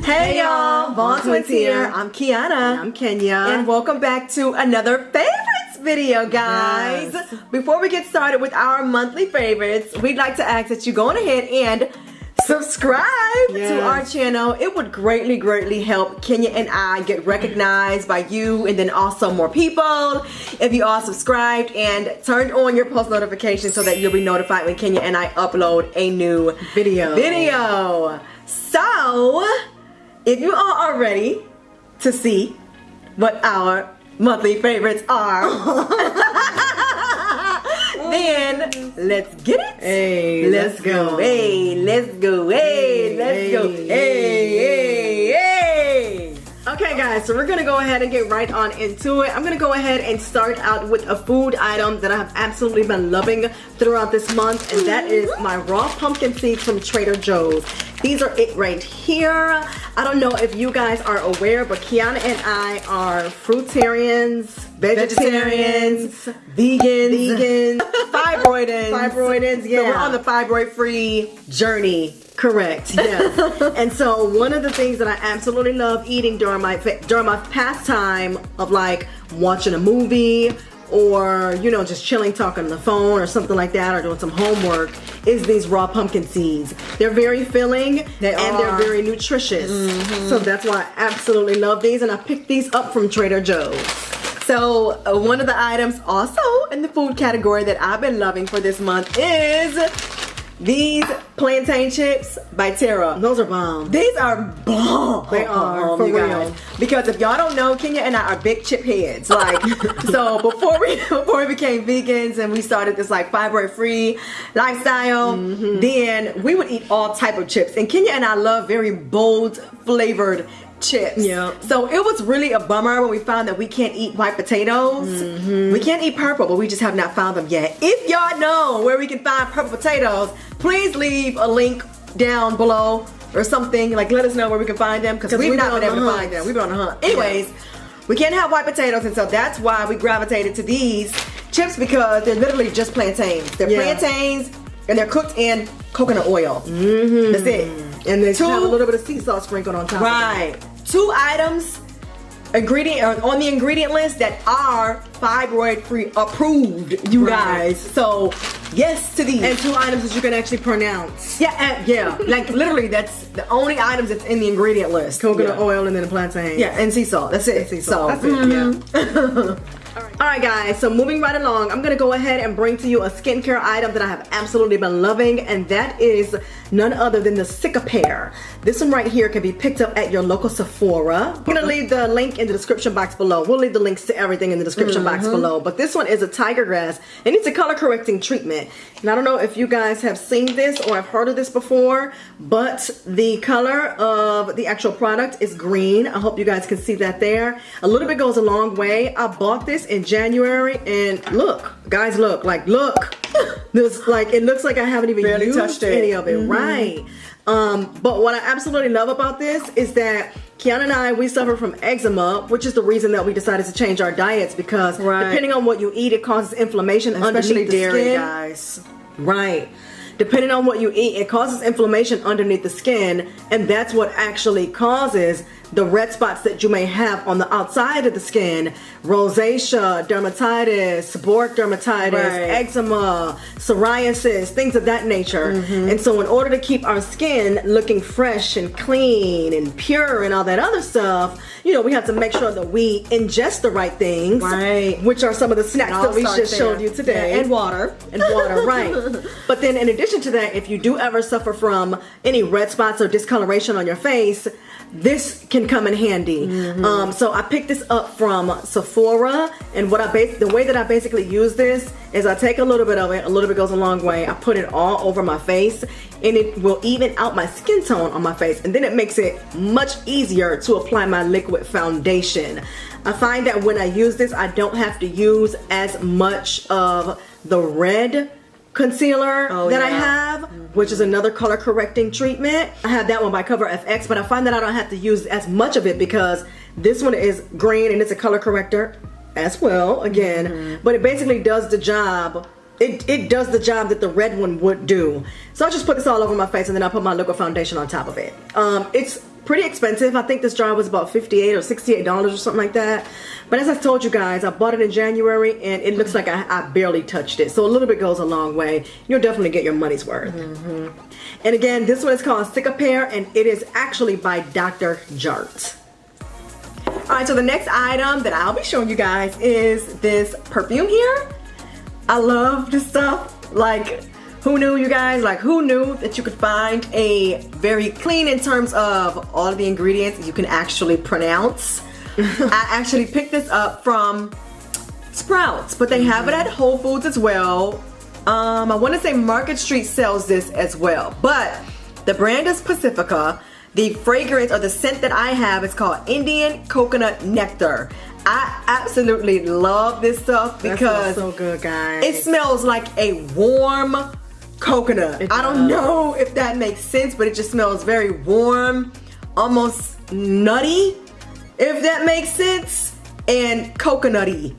Hey y'all, Vaughn Twins here. I'm Kiana. And I'm Kenya. And welcome back to another favorites video, guys. Yes. Before we get started with our monthly favorites, we'd like to ask that you go on ahead and subscribe to our channel. It would greatly help Kenya and I get recognized by you and then also more people if you all subscribed and turned on your post notifications so that you'll be notified when Kenya and I upload a new video. So, if you all are ready to see what our monthly favorites are, then let's get it. Hey, let's go. Hey, let's go. Hey, let's go. Hey. Okay guys, so we're gonna go ahead and get right on into it. I'm gonna go ahead and start out with a food item that I have absolutely been loving throughout this month, and that is my raw pumpkin seeds from Trader Joe's. These are it right here. I don't know if you guys are aware, but Kiana and I are fruitarians, vegetarians, vegans, fibroidans, yeah. So we're on the fibroid-free journey. Correct, yes. And so one of the things that I absolutely love eating during my pastime of like watching a movie or, you know, just chilling, talking on the phone or something like that, or doing some homework, is these raw pumpkin seeds. They're very filling they're very nutritious. So that's why I absolutely love these, and I picked these up from Trader Joe's. So one of the items also in the food category that I've been loving for this month is these plantain chips by Terra. Those are bomb. These are bomb. They are, for you real. guys. Because if y'all don't know, Kenya and I are big chip heads. Like, so before we became vegans and we started this like fibroid-free lifestyle, then we would eat all type of chips. And Kenya and I love very bold flavored chips. Yeah. So it was really a bummer when we found that we can't eat white potatoes. We can't eat purple, but we just have not found them yet. If y'all know where we can find purple potatoes, please leave a link down below or something. Like, let us know where we can find them, because we've not been able to find them. We've been on the hunt. Anyways, we can't have white potatoes, and so that's why we gravitated to these chips, because they're literally just plantains. They're plantains, and they're cooked in coconut oil. That's it. And they have a little bit of sea salt sprinkled on top. Right. 2 items on the ingredient list that are fibroid-free approved, you guys. So, yes to these. And 2 items that you can actually pronounce. Yeah. Like, literally, that's the only items that's in the ingredient list. Coconut oil and then a plantain. Yeah, and sea salt. That's it. Sea salt. That's it, yeah. Alright guys, so moving right along, I'm going to go ahead and bring to you a skincare item that I have absolutely been loving, and that is none other than the Cicapair. This one right here can be picked up at your local Sephora. I'm going to leave the link in the description box below. We'll leave the links to everything in the description box below, but this one is a tiger grass, and it's a color correcting treatment. And I don't know if you guys have seen this or have heard of this before, but the color of the actual product is green. I hope you guys can see that there. A little bit goes a long way. I bought this in January, and look, guys, look. This, like, it looks like I haven't even barely used touched it. any of it, right? But what I absolutely love about this is that Kiana and I, we suffer from eczema, which is the reason that we decided to change our diets, because depending on what you eat, it causes inflammation, especially underneath the dairy, skin. guys. Right. Depending on what you eat, it causes inflammation underneath the skin, and that's what actually causes the red spots that you may have on the outside of the skin. Rosacea, dermatitis, seborrheic dermatitis, eczema, psoriasis, things of that nature. And so in order to keep our skin looking fresh and clean and pure and all that other stuff, you know, we have to make sure that we ingest the right things, which are some of the snacks that we just showed you today. And water. Right. But then in addition to that, if you do ever suffer from any red spots or discoloration on your face, this can come in handy. So I picked this up from Sephora, and the way that I basically use this is I take a little bit of it, a little bit goes a long way, I put it all over my face, and it will even out my skin tone on my face, and then it makes it much easier to apply my liquid foundation. I find that when I use this, I don't have to use as much of the red concealer that I have, which is another color correcting treatment. I have that one by Cover FX, but I find that I don't have to use as much of it because this one is green and it's a color corrector as well, again, but it basically does the job it does the job that the red one would do. So I just put this all over my face, and then I put my liquid foundation on top of it. It's pretty expensive. I think this jar was about $58 or $68 or something like that. But as I told you guys, I bought it in January, and it looks like I barely touched it. So a little bit goes a long way. You'll definitely get your money's worth. And again, this one is called Stick a Pair, and it is actually by Dr. Jart. Alright, so the next item that I'll be showing you guys is this perfume here. I love this stuff. Like, who knew, you guys? Like, who knew that you could find a very clean in terms of all of the ingredients you can actually pronounce? I actually picked this up from Sprouts, but they have it at Whole Foods as well. I want to say Market Street sells this as well, but the brand is Pacifica. The fragrance or the scent that I have is called Indian Coconut Nectar. I absolutely love this stuff because that smells so good, guys. It smells like a warm coconut. I don't know if that makes sense, but it just smells very warm, almost nutty, if that makes sense, and coconutty.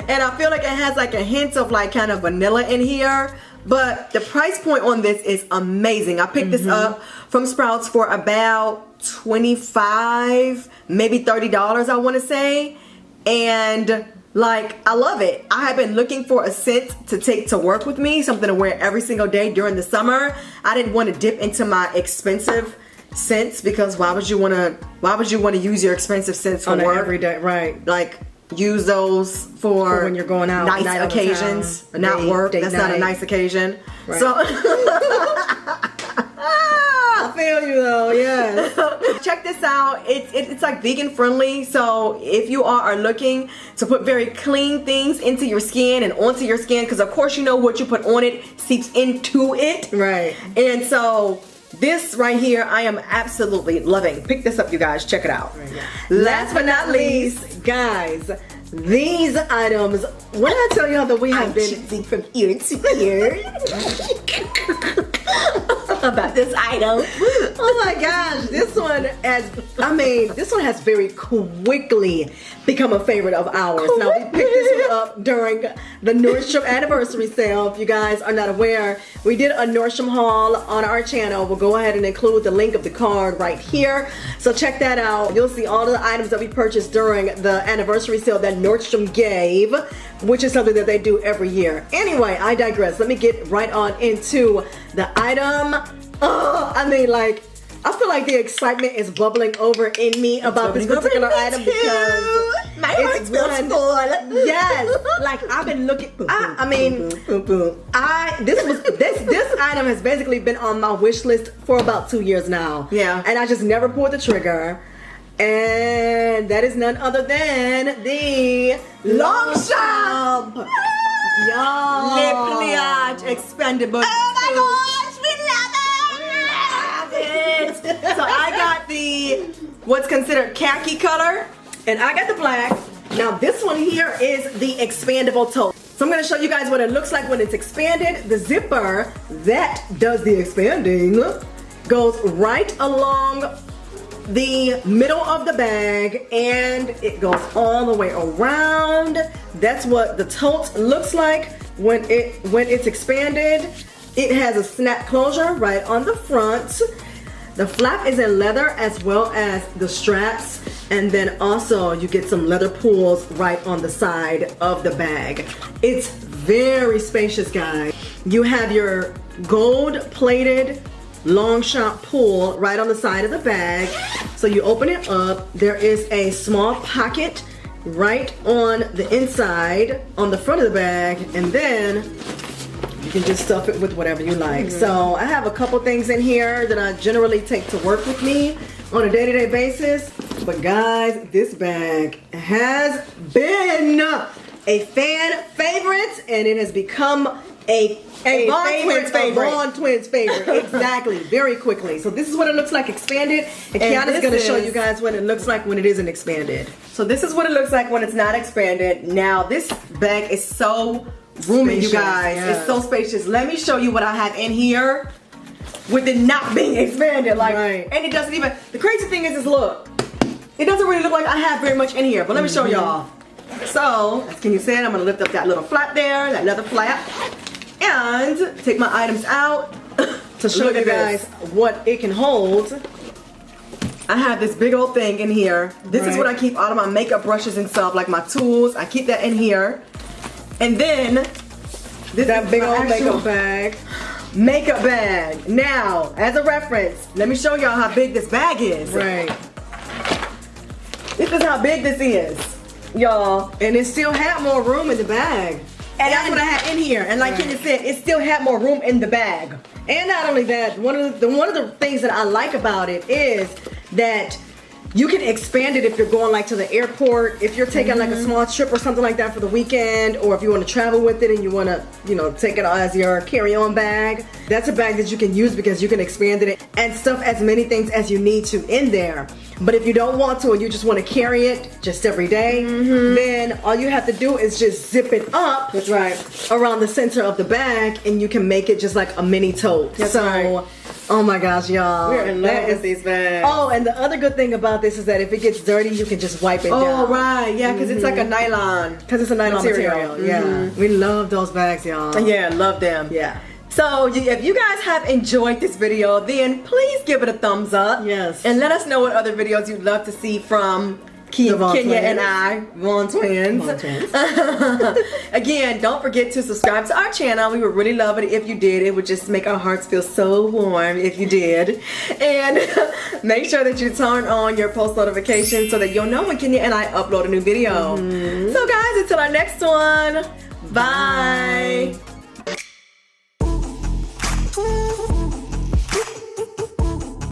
And I feel like it has like a hint of like kind of vanilla in here. But the price point on this is amazing. I picked this up from Sprouts for about $25, maybe $30, I want to say. And like, I love it. I have been looking for a scent to take to work with me, something to wear every single day during the summer. I didn't want to dip into my expensive scents because why would you want to use your expensive scents for work every day, right? Like, use those for when you're going out, nice occasions, not work. That's not a nice occasion. Right. So I feel you though, yeah. Check this out. It's like vegan friendly. So if you are looking to put very clean things into your skin and onto your skin, because of course you know what you put on it seeps into it. Right. And so this right here, I am absolutely loving. Pick this up, you guys. Check it out. Right, yeah. Last but not least, guys, these items, when I tell y'all that we have been choosing from ear to ear about this item. Oh my gosh, this one has very quickly become a favorite of ours. Now, we picked this one up during the Nordstrom anniversary sale. If you guys are not aware, we did a Nordstrom haul on our channel. We'll go ahead and include the link of the card right here. So check that out. You'll see all of the items that we purchased during the anniversary sale that Nordstrom gave, which is something that they do every year. Anyway, I digress. Let me get right on into the item. I feel like the excitement is bubbling over in me about this particular item because my heart feels full. Yes, like I've been looking. This item has basically been on my wish list for about 2 years now. Yeah, and I just never pulled the trigger. And that is none other than the Longchamp. Y'all, Le Pliage Expendable. Oh my gosh, we love it! So I got the what's considered khaki color, and I got the black. Now this one here is the expandable tote. So I'm going to show you guys what it looks like when it's expanded. The zipper that does the expanding goes right along the middle of the bag, and it goes all the way around. That's what the tote looks like when it's expanded. It has a snap closure right on the front. The flap is in leather as well as the straps, and then also you get some leather pulls right on the side of the bag. It's very spacious, guys. You have your gold-plated Longchamp pull right on the side of the bag. So you open it up. There is a small pocket right on the inside on the front of the bag, and then you can just stuff it with whatever you like. So I have a couple things in here that I generally take to work with me on a day-to-day basis. But guys, this bag has been a fan favorite, and it has become a Vaughn Twins favorite. Vaughn Twins favorite. Exactly. Very quickly. So this is what it looks like expanded, and Kiana's going to show you guys what it looks like when it isn't expanded. So this is what it looks like when it's not expanded. Now this bag is so roomy, you guys. Yeah. It's so spacious. Let me show you what I have in here with it not being expanded. Like, and it doesn't even. The crazy thing is look, it doesn't really look like I have very much in here. But let me show y'all. So, as Kenya said, I'm gonna lift up that little flap there, that leather flap, and take my items out to show you guys what it can hold. I have this big old thing in here. This is what I keep all of my makeup brushes and stuff, like my tools. I keep that in here. And then, this that is big my old makeup bag. Makeup bag. Now, as a reference, let me show y'all how big this bag is. Right. This is how big this is, y'all. And it still had more room in the bag. And that's what I had in here. And like Kenya said, it still had more room in the bag. And not only that, one of the things that I like about it is that you can expand it if you're going like to the airport, if you're taking like a small trip or something like that for the weekend, or if you want to travel with it and you want to, you know, take it as your carry-on bag. That's a bag that you can use because you can expand it and stuff as many things as you need to in there. But if you don't want to and you just want to carry it just every day, then all you have to do is just zip it up. That's right. Around the center of the bag, and you can make it just like a mini tote. That's right. Oh my gosh, y'all. We're in love with these bags. Oh, and the other good thing about this is that if it gets dirty, you can just wipe it down. Oh, right. Yeah, because it's like a nylon. Because it's a nylon material. Yeah. We love those bags, y'all. Yeah, love them. Yeah. So if you guys have enjoyed this video, then please give it a thumbs up. Yes. And let us know what other videos you'd love to see from Kenya and I, Vaughn Twins. Vaughn Twins. Again, don't forget to subscribe to our channel. We would really love it if you did. It would just make our hearts feel so warm if you did. And make sure that you turn on your post notifications so that you'll know when Kenya and I upload a new video. So guys, until our next one, bye.